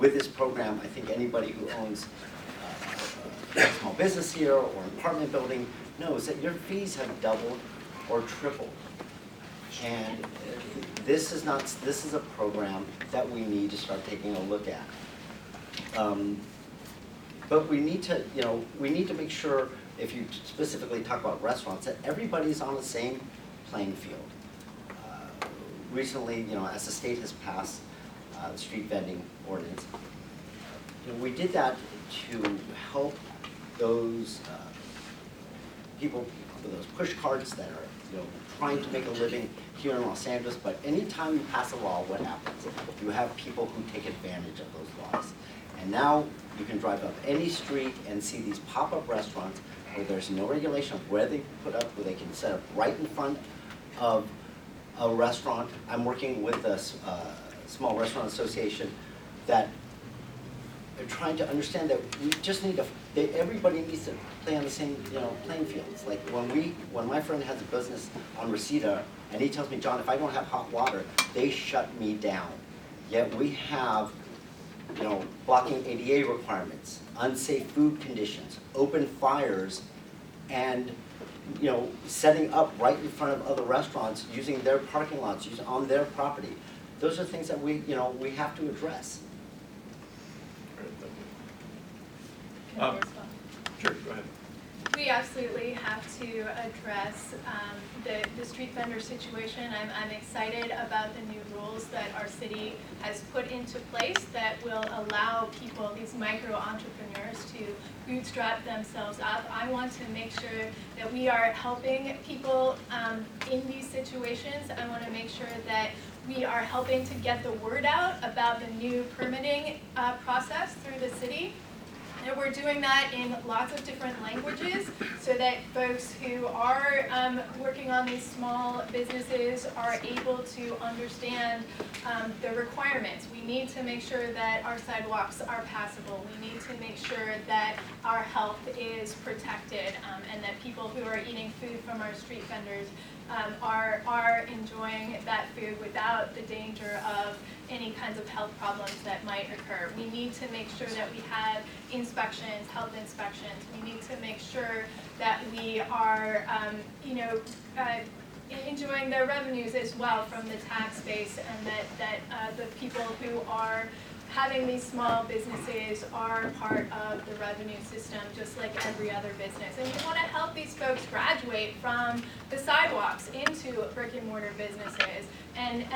with this program, I think anybody who owns a small business here or an apartment building knows that your fees have doubled or tripled. And this is a program that we need to start taking a look at. But we need to, we need to make sure, if you specifically talk about restaurants, that everybody's on the same playing field. Recently, as the state has passed the street vending ordinance, we did that to help those people with those push carts that are trying to make a living here in Los Angeles. But anytime you pass a law, what happens? You have people who take advantage of those laws. And now you can drive up any street and see these pop-up restaurants where there's no regulation of where they put up, where they can set up right in front of a restaurant. I'm working with a small restaurant association that are trying to understand that we just need everybody needs to play on the same playing fields. Like when my friend has a business on Reseda and he tells me, John, if I don't have hot water, they shut me down. Yet we have blocking ADA requirements, unsafe food conditions, open fires, and setting up right in front of other restaurants using their parking lots, on their property. Those are things that we have to address. Sure, go ahead. We absolutely have to address the street vendor situation. I'm excited about the new rules that our city has put into place that will allow people, these micro entrepreneurs, to bootstrap themselves up. I want to make sure that we are helping people in these situations. I want to make sure that we are helping to get the word out about the new permitting process through the city. And we're doing that in lots of different languages so that folks who are working on these small businesses are able to understand the requirements. We need to make sure that our sidewalks are passable. We need to make sure that our health is protected and that people who are eating food from our street vendors are enjoying that food without the danger of any kinds of health problems that might occur. We need to make sure that we have inspections, health inspections. We need to make sure that we are, enjoying their revenues as well from the tax base, and that the people who are having these small businesses are part of the revenue system, just like every other business. And we want to help these folks graduate from the sidewalks into brick and mortar businesses and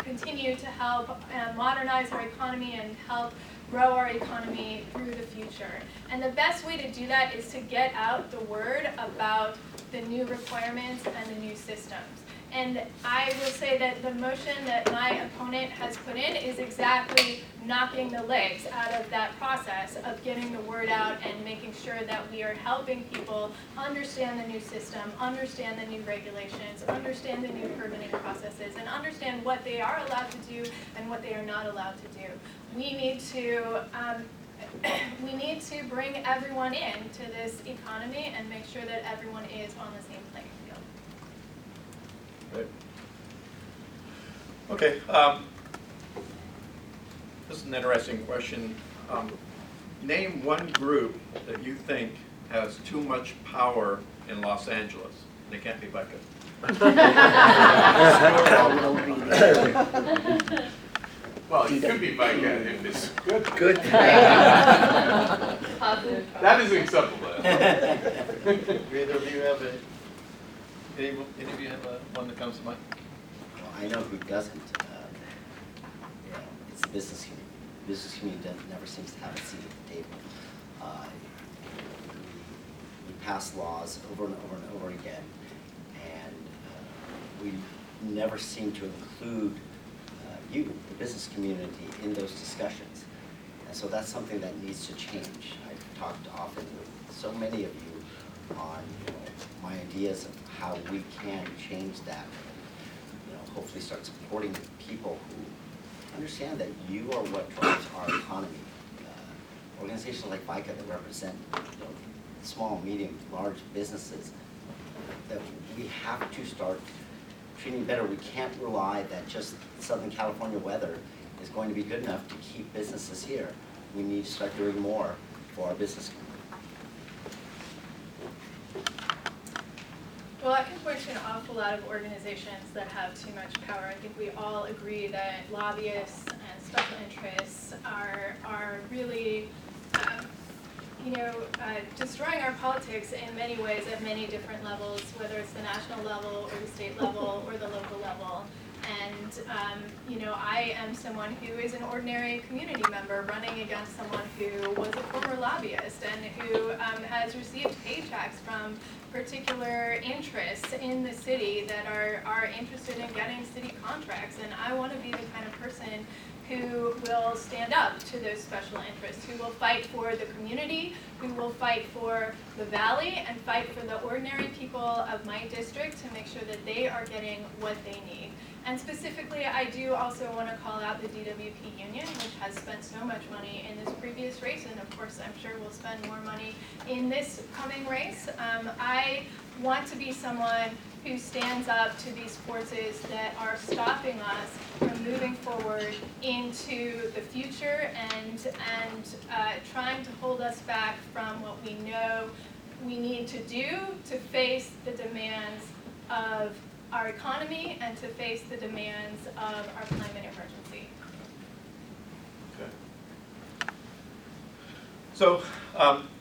continue to help modernize our economy and help grow our economy through the future. And the best way to do that is to get out the word about the new requirements and the new systems. And I will say that the motion that my opponent has put in is exactly knocking the legs out of that process of getting the word out and making sure that we are helping people understand the new system, understand the new regulations, understand the new permitting processes, and understand what they are allowed to do and what they are not allowed to do. We need to bring everyone into this economy and make sure that everyone is on the same playing field. Right. Okay, this is an interesting question. Name one group that you think has too much power in Los Angeles. They can't be BICA. Well, it could be BICA if it's good. Good. That is acceptable. Either of you have any of you have one that comes to mind? Well, I know who doesn't. It's the business community. The business community never seems to have a seat at the table. We pass laws over and over and over again, and we never seem to include you, the business community, in those discussions. And so that's something that needs to change. I've talked often with so many of you on my ideas of how we can change that. Hopefully start supporting people who understand that you are what drives our economy. Organizations like BICA that represent small, medium, large businesses, that we have to start treating better. We can't rely that just Southern California weather is going to be good enough to keep businesses here. We need to start doing more for our business community. Well, I can point to an awful lot of organizations that have too much power. I think we all agree that lobbyists and special interests are really, destroying our politics in many ways at many different levels, whether it's the national level or the state level or the local level. And, I am someone who is an ordinary community member running against someone who was a former lobbyist and who has received paychecks from particular interests in the city that are interested in getting city contracts. And I want to be the kind of person who will stand up to those special interests, who will fight for the community, who will fight for the valley, and fight for the ordinary people of my district to make sure that they are getting what they need. And specifically, I do also want to call out the DWP Union, which has spent so much money in this previous race, and of course, I'm sure will spend more money in this coming race. I want to be someone who stands up to these forces that are stopping us from moving forward into the future and trying to hold us back from what we know we need to do to face the demands of our economy and to face the demands of our climate emergency. Okay. So,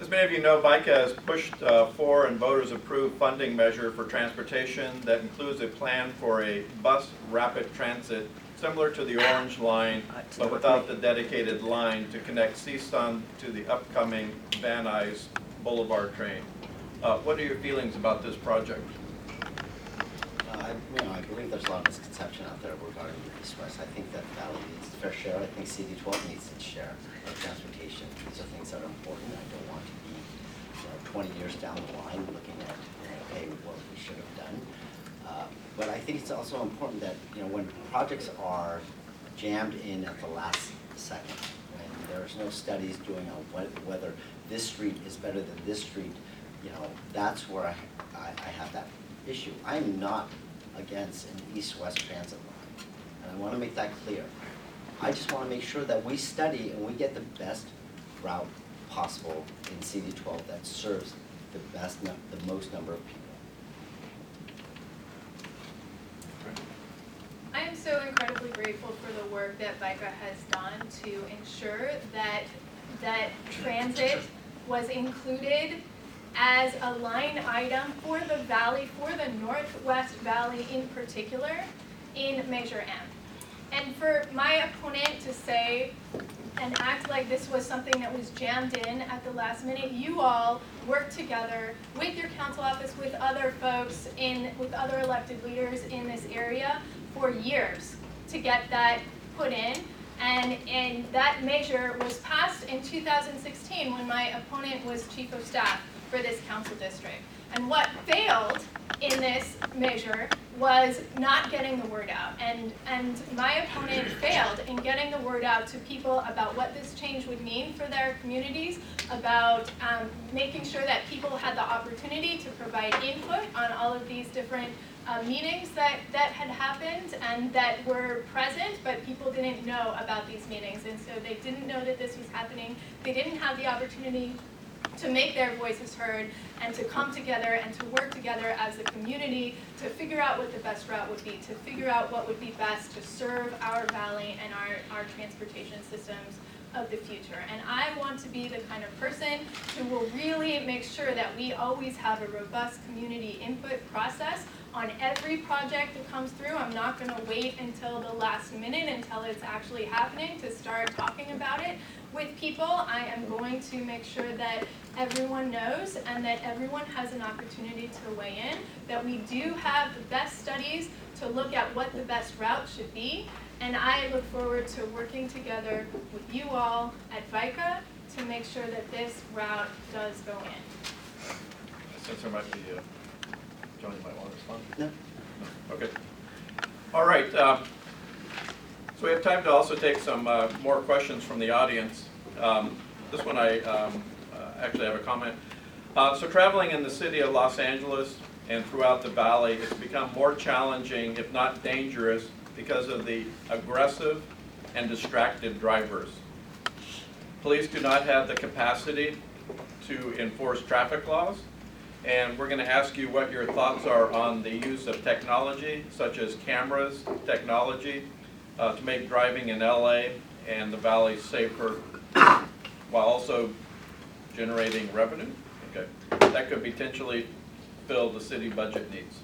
as many of you know, VICA has pushed for and voters approved funding measure for transportation that includes a plan for a bus rapid transit similar to the Orange Line, but without the dedicated line to connect CSUN to the upcoming Van Nuys Boulevard train. What are your feelings about this project? I believe there's a lot of misconception out there regarding the East-West. I think that Valley needs its fair share. I think CD12 needs its share of transportation. These are things that are important. I don't want to be 20 years down the line looking at okay, what we should have done. But I think it's also important that when projects are jammed in at the last second, when there's no studies doing on whether this street is better than this street, that's where I have that issue. I am not against an east-west transit line, and I want to make that clear. I just want to make sure that we study and we get the best route possible in CD12 that serves the most number of people. I am so incredibly grateful for the work that VICA has done to ensure that transit was included as a line item for the valley, for the Northwest Valley in particular, in Measure M. And for my opponent to say and act like this was something that was jammed in at the last minute, you all worked together with your council office, with other folks, with other elected leaders in this area for years to get that put in. And that measure was passed in 2016 when my opponent was chief of staff for this council district. And what failed in this measure was not getting the word out. And my opponent failed in getting the word out to people about what this change would mean for their communities, about making sure that people had the opportunity to provide input on all of these different meetings that had happened and that were present, but people didn't know about these meetings. And so they didn't know that this was happening. They didn't have the opportunity to make their voices heard and to come together and to work together as a community to figure out what the best route would be, to figure out what would be best to serve our valley and our transportation systems of the future. And I want to be the kind of person who will really make sure that we always have a robust community input process on every project that comes through. I'm not going to wait until the last minute, until it's actually happening, to start talking about it with people. I am going to make sure that everyone knows and that everyone has an opportunity to weigh in, that we do have the best studies to look at what the best route should be. And I look forward to working together with you all at VICA to make sure that this route does go in. Since there might be John, you might want to respond? No. Okay. All right. So we have time to also take some more questions from the audience. This one I actually have a comment. So traveling in the city of Los Angeles and throughout the valley, it's become more challenging, if not dangerous, because of the aggressive and distracted drivers. Police do not have the capacity to enforce traffic laws, and we're going to ask you what your thoughts are on the use of technology, such as cameras, technology, to make driving in LA and the Valley safer, while also generating revenue. Okay, that could potentially fill the city budget needs.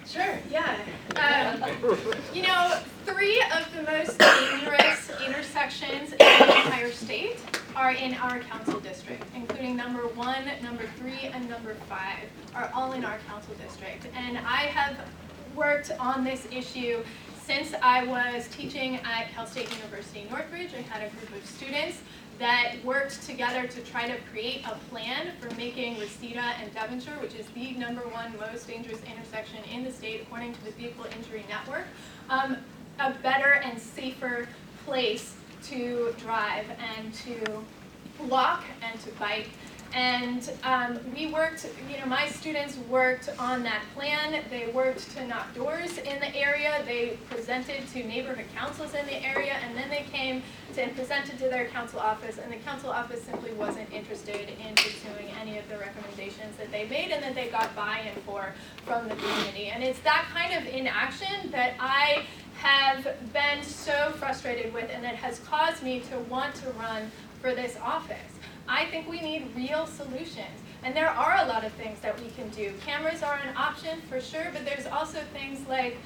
Sure, yeah. You know, 3 of the most dangerous intersections in the entire state are in our council district, including number 1, number 3, and number 5 are all in our council district. And I have worked on this issue since I was teaching at Cal State University Northridge. I had a group of students that worked together to try to create a plan for making Reseda and Devonshire, which is the #1 most dangerous intersection in the state according to the Vehicle Injury Network, a better and safer place to drive and to walk and to bike. And we worked, you know, my students worked on that plan. They worked to knock doors in the area. They presented to neighborhood councils in the area, and then they came and presented to their council office, and the council office simply wasn't interested in pursuing any of the recommendations that they made and that they got buy-in for from the community. And it's that kind of inaction that I have been so frustrated with, and that has caused me to want to run for this office. I think we need real solutions. And there are a lot of things that we can do. Cameras are an option for sure, but there's also things like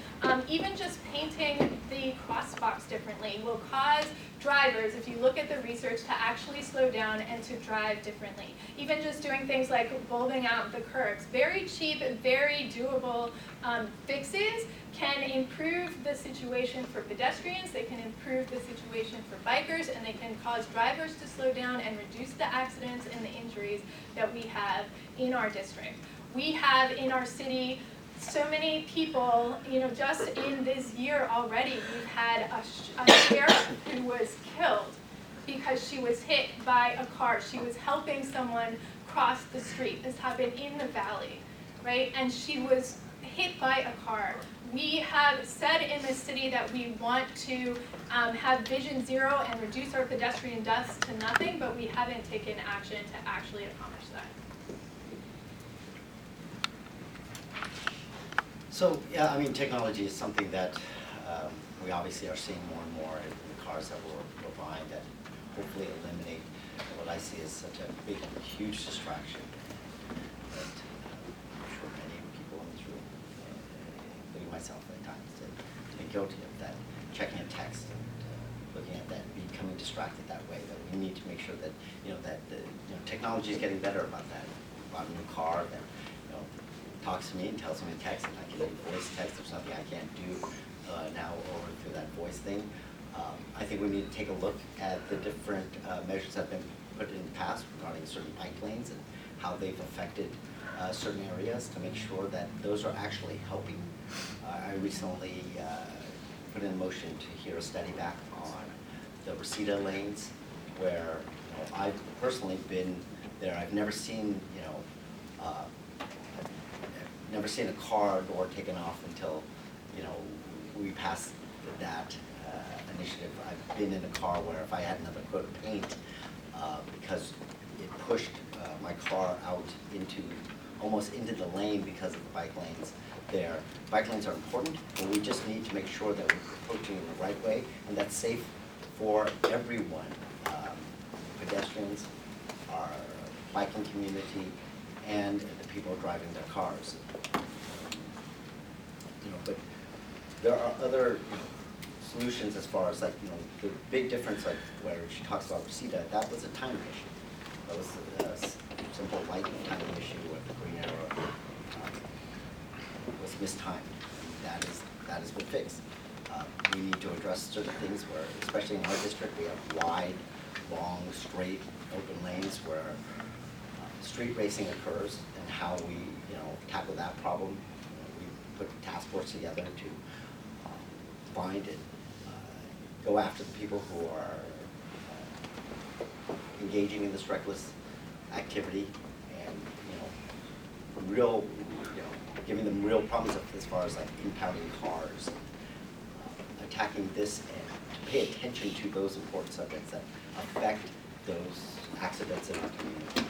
even just painting the crosswalks differently will cause drivers, if you look at the research, to actually slow down and to drive differently. Even just doing things like bulbing out the curbs. Very cheap, very doable fixes can improve the situation for pedestrians, they can improve the situation for bikers, and they can cause drivers to slow down and reduce the accidents and the injuries that we have in our district. We have in our city so many people, you know, just in this year already, we've had a sheriff who was killed because she was hit by a car. She was helping someone cross the street. This happened in the Valley, right? And she was hit by a car. We have said in this city that we want to have Vision Zero and reduce our pedestrian deaths to nothing, but we haven't taken action to actually accomplish that. So, yeah, I mean, technology is something that we obviously are seeing more and more in the cars that we're buying that hopefully eliminate what I see as such a big, huge distraction that I'm sure many people in this room, including myself at times, have been guilty of that, checking a text and looking at that, becoming distracted that way, that we need to make sure that, technology is getting better about that. Bought a new car that, talks to me and tells me in text, and I can voice text. There's nothing I can't do now over through that voice thing. I think we need to take a look at the different measures that have been put in the past regarding certain bike lanes and how they've affected certain areas to make sure that those are actually helping. I recently put in motion to hear a study back on the Reseda lanes, where I've personally been there. I've never seen never seen a car door taken off until, we passed that initiative. I've been in a car where if I had another coat of paint, because it pushed my car out almost into the lane because of the bike lanes there. Bike lanes are important, but we just need to make sure that we're approaching it the right way, and that's safe for everyone. Pedestrians, our biking community, and the people driving their cars. But there are other solutions as far as the big difference, like where she talks about Reseda, that was a timing issue. That was a simple lighting timing issue with the green arrow was mistimed. That has been fixed. We need to address certain things where, especially in our district, we have wide, long, straight, open lanes where street racing occurs, and how we tackle that problem. We put a task force together to find and go after the people who are engaging in this reckless activity, and giving them real problems as far as impounding cars. attacking this end, to pay attention to those important subjects that affect those accidents in our community.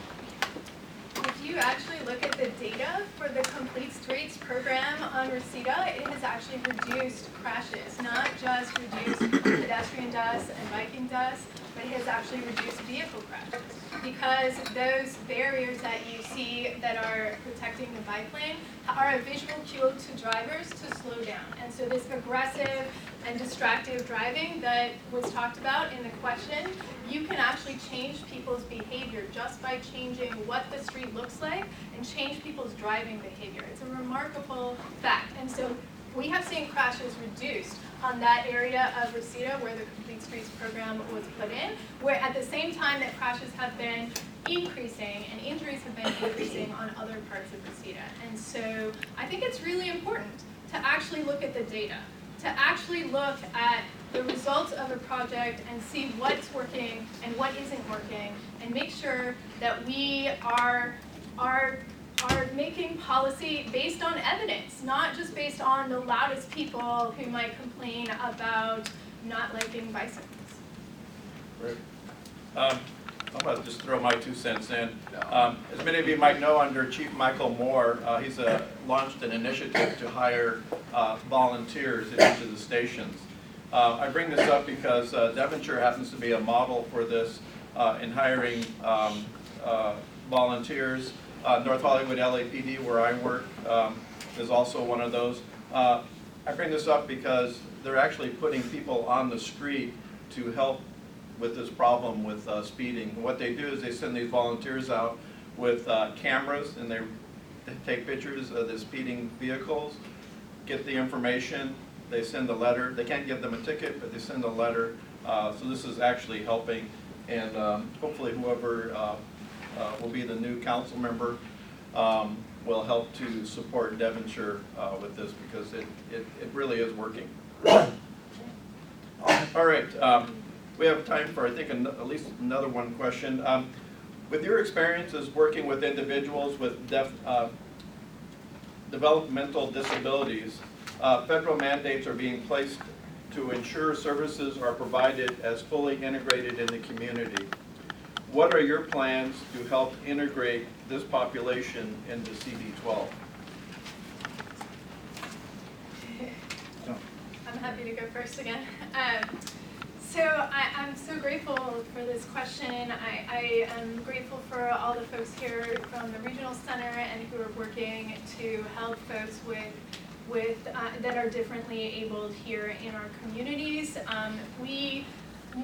If you actually look at the data for the Complete Streets program on Reseda, it has actually reduced crashes, not just reduced pedestrian deaths and biking deaths, but it has actually reduced vehicle crashes. Because those barriers that you see that are protecting the bike lane are a visual cue to drivers to slow down. And so this aggressive and distracted driving that was talked about in the question, you can actually change people's behavior just by changing what the street looks like and change people's driving behavior. It's a remarkable fact. And so we have seen crashes reduced on that area of Reseda where the Complete Streets program was put in, where at the same time that crashes have been increasing and injuries have been increasing on other parts of Reseda. And so I think it's really important to actually look at the data, to actually look at the results of a project and see what's working and what isn't working, and make sure that we are making policy based on evidence, not just based on the loudest people who might complain about not liking bicycles. Great. I'm going to just throw my 2 cents in. As many of you might know, under Chief Michael Moore, he's launched an initiative to hire volunteers at each of the stations. I bring this up because Devonshire happens to be a model for this in hiring volunteers. North Hollywood LAPD, where I work, is also one of those. I bring this up because they're actually putting people on the street to help with this problem with speeding. What they do is they send these volunteers out with cameras, and they take pictures of the speeding vehicles, get the information, they send a letter. They can't give them a ticket, but they send a letter. So this is actually helping, and hopefully whoever will be the new council member will help to support Devonshire with this, because it really is working. All right, we have time for, I think, at least another one question. With your experiences working with individuals with developmental disabilities, federal mandates are being placed to ensure services are provided as fully integrated in the community. What are your plans to help integrate this population into CD12? I'm happy to go first again. So I'm so grateful for this question. I am grateful for all the folks here from the Regional Center and who are working to help folks that are differently abled here in our communities. We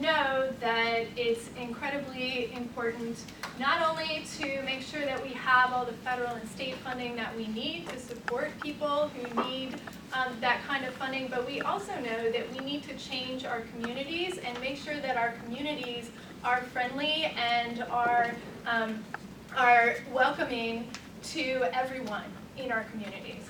know that it's incredibly important not only to make sure that we have all the federal and state funding that we need to support people who need that kind of funding, but we also know that we need to change our communities and make sure that our communities are friendly and are welcoming to everyone in our communities.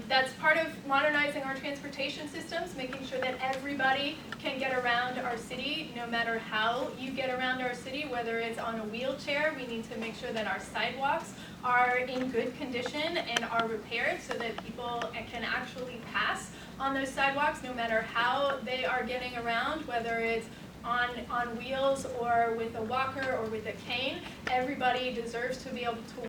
That's part of modernizing our transportation systems, making sure that everybody can get around our city, no matter how you get around our city, whether it's on a wheelchair. We need to make sure that our sidewalks are in good condition and are repaired so that people can actually pass on those sidewalks, no matter how they are getting around, whether it's on wheels or with a walker or with a cane. Everybody deserves to be able to